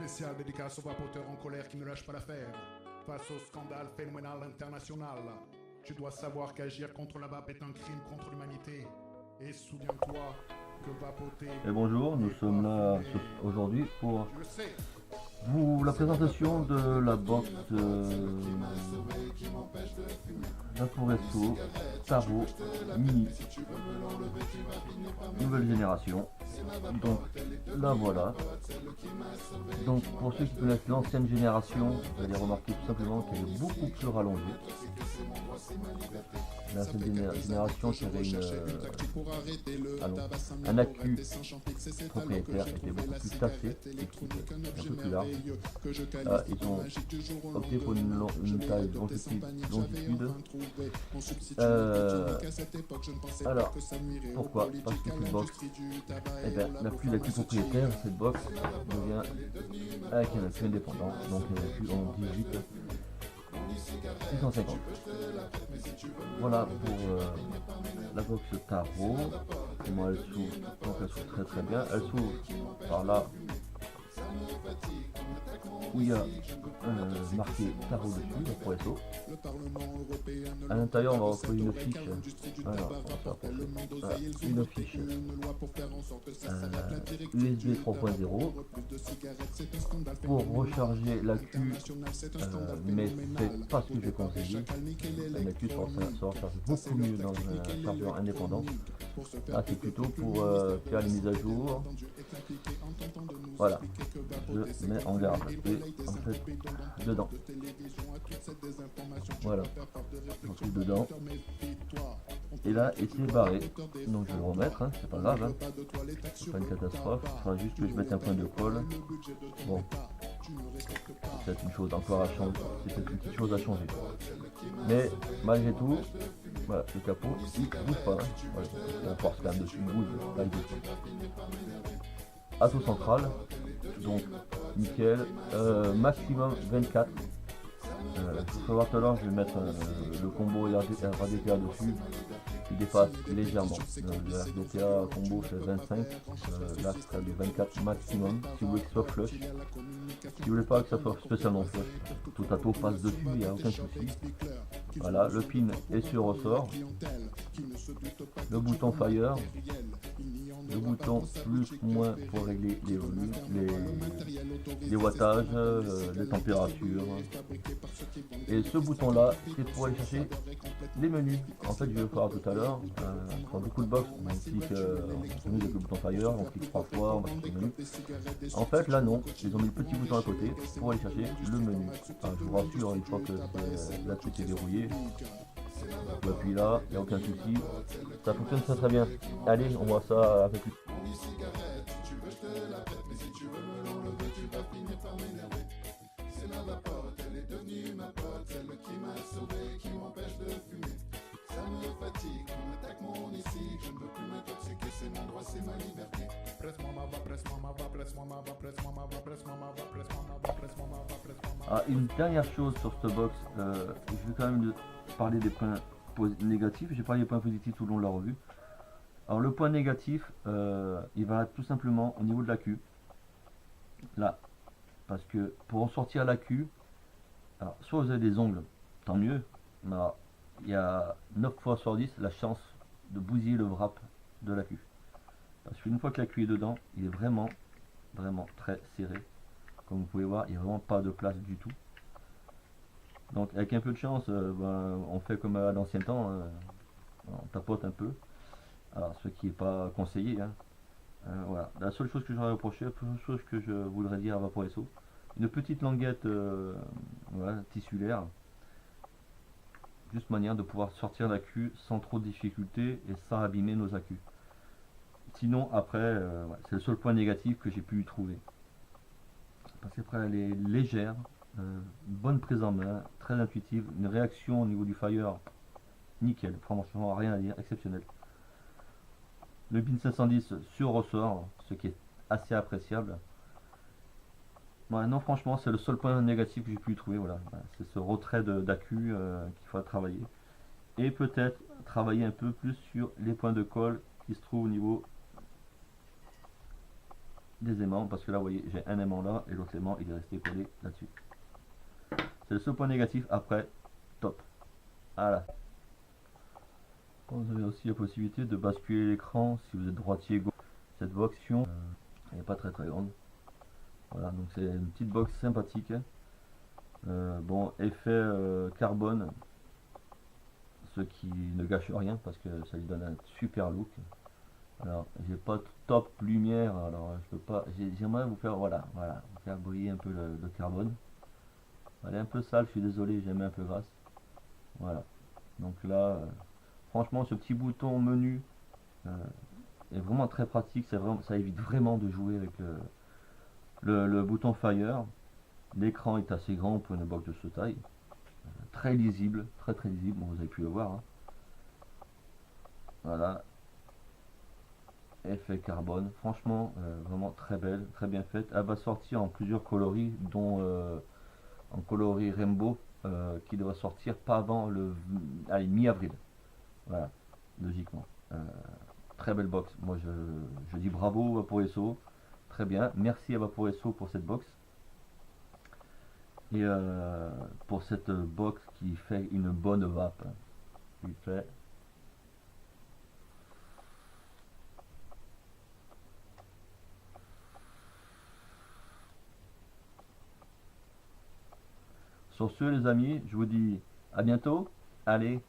Spécial dédicace aux vapoteurs en colère qui ne lâchent pas l'affaire. Face au scandale phénoménal international, tu dois savoir qu'agir contre la vape est un crime contre l'humanité. Et souviens-toi que vapoter... Et bonjour, nous sommes là aujourd'hui pour Je le sais. la présentation de la box Vaporesso Taro Mini nouvelle génération. Donc là voilà. Donc pour ceux qui connaissent l'ancienne génération, vous allez remarquer tout simplement qu'elle est beaucoup plus rallongée. L'ancienne génération qui avait un accu propriétaire était beaucoup plus tassé, un peu plus large. Ils ont opté pour une taille longitude. Alors, pourquoi? Parce que cette box n'a plus d'accu propriétaire. Cette box devient avec un accu indépendant, donc un accu en 18 650. Voilà pour la box Taro. Comment elle s'ouvre? Donc elle s'ouvre très très bien. Elle s'ouvre par là où il y a marqué Taro dessus, le Vaporesso. À l'intérieur, on va retrouver une fiche. Une fiche USB 3.0 pour recharger l'accu, mais c'est pas ce que j'ai conseillé. Un accu se recharge beaucoup mieux dans un chargeur indépendant. Là, c'est plutôt pour faire les mises à jour. Voilà, je mets en garde et en fait dedans. Voilà, j'en suis dedans. Et là, et c'est barré. Donc je vais le remettre, hein, c'est pas grave, hein. C'est pas une catastrophe. Il faudra juste que je mette un point de colle. Bon, c'est peut-être une chose encore à changer. C'est peut-être une petite chose à changer. Mais malgré tout, voilà, le capot il bouge pas. Hein. Voilà, la force quand même dessus, il bouge. Là, il bouge pas. Atout central, donc nickel, maximum 24. Il faut savoir tout à l'heure, je vais mettre le combo RDTA dessus, qui dépasse légèrement. Le RDTA combo fait 25, là ce serait de 24 maximum, si vous voulez que ce soit flush. Si vous voulez pas que ça soit spécialement flush, tout à tout passe dessus, il n'y a aucun souci. Voilà, le pin est sur ressort, le bouton fire, le bouton plus moins pour régler les volumes, les wattages, les températures. Et ce bouton là, c'est pour aller chercher les menus. En fait, je vais le faire tout à l'heure. Dans beaucoup de box, on clique avec le bouton fire, on clique 3 fois, on va chercher le menu. En fait, là non, ils ont mis le petit bouton à côté pour aller chercher le menu. Enfin, je vous rassure, une fois que là tout est verrouillé, je appuie là, il n'y a aucun souci. Ça fonctionne très très bien. Allez, on voit ça un peu plus. Ah, une dernière chose sur cette box, je vais quand même parler des points négatifs. J'ai parlé des points positifs tout le long de la revue. Alors le point négatif, il va être tout simplement au niveau de l'accu. Là, parce que pour en sortir l'accu, soit vous avez des ongles, tant mieux, mais il y a 9 fois sur 10 la chance de bousiller le wrap de l'accu. Parce qu'une fois que l'accu est dedans, il est vraiment très serré. Comme vous pouvez voir, il n'y a vraiment pas de place du tout. Donc avec un peu de chance, on fait comme à l'ancien temps, on tapote un peu. Alors ce qui n'est pas conseillé. Hein. Voilà. La seule chose que j'aurais reproché, la seule chose que je voudrais dire à Vaporesso, une petite languette voilà, tissulaire. Juste manière de pouvoir sortir l'accu sans trop de difficulté et sans abîmer nos accus. Sinon après, ouais, c'est le seul point négatif que j'ai pu y trouver. Parce qu'après elle est légère, bonne prise en main, très intuitive, une réaction au niveau du fire, nickel, franchement rien à dire, exceptionnel. Le pin 510 sur ressort, ce qui est assez appréciable. Ouais, non franchement c'est le seul point négatif que j'ai pu y trouver, voilà. C'est ce retrait d'accu qu'il faut travailler. Et peut-être travailler un peu plus sur les points de colle qui se trouvent au niveau des aimants, parce que là vous voyez j'ai un aimant là et l'autre aimant il est resté collé là-dessus. C'est le seul point négatif. Après, top. Voilà. Vous avez aussi la possibilité de basculer l'écran si vous êtes droitier gauche. Cette box elle n'est pas très grande. Voilà, donc c'est une petite box sympathique. Bon, effet carbone, ce qui ne gâche rien parce que ça lui donne un super look. Alors, j'ai pas top lumière, alors je peux pas. J'aimerais vous faire, voilà, vous faire briller un peu le carbone. Elle est un peu sale, je suis désolé, j'ai mis un peu grasse. Voilà. Donc là, franchement, ce petit bouton menu est vraiment très pratique. Ça évite vraiment de jouer avec le bouton Fire. L'écran est assez grand pour une box de ce taille. Très lisible, très lisible. Bon, vous avez pu le voir. Hein. Voilà. Effet carbone. Franchement, vraiment très belle, très bien faite. Elle va sortir en plusieurs coloris, dont en coloris rainbow, qui devrait sortir pas avant le mi-avril. Voilà, logiquement. Très belle box. Moi, je dis bravo Vaporesso. Très bien. Merci à Vaporesso pour cette box. Et pour cette box qui fait une bonne vape. Il fait. Sur ce, les amis, je vous dis à bientôt. Allez,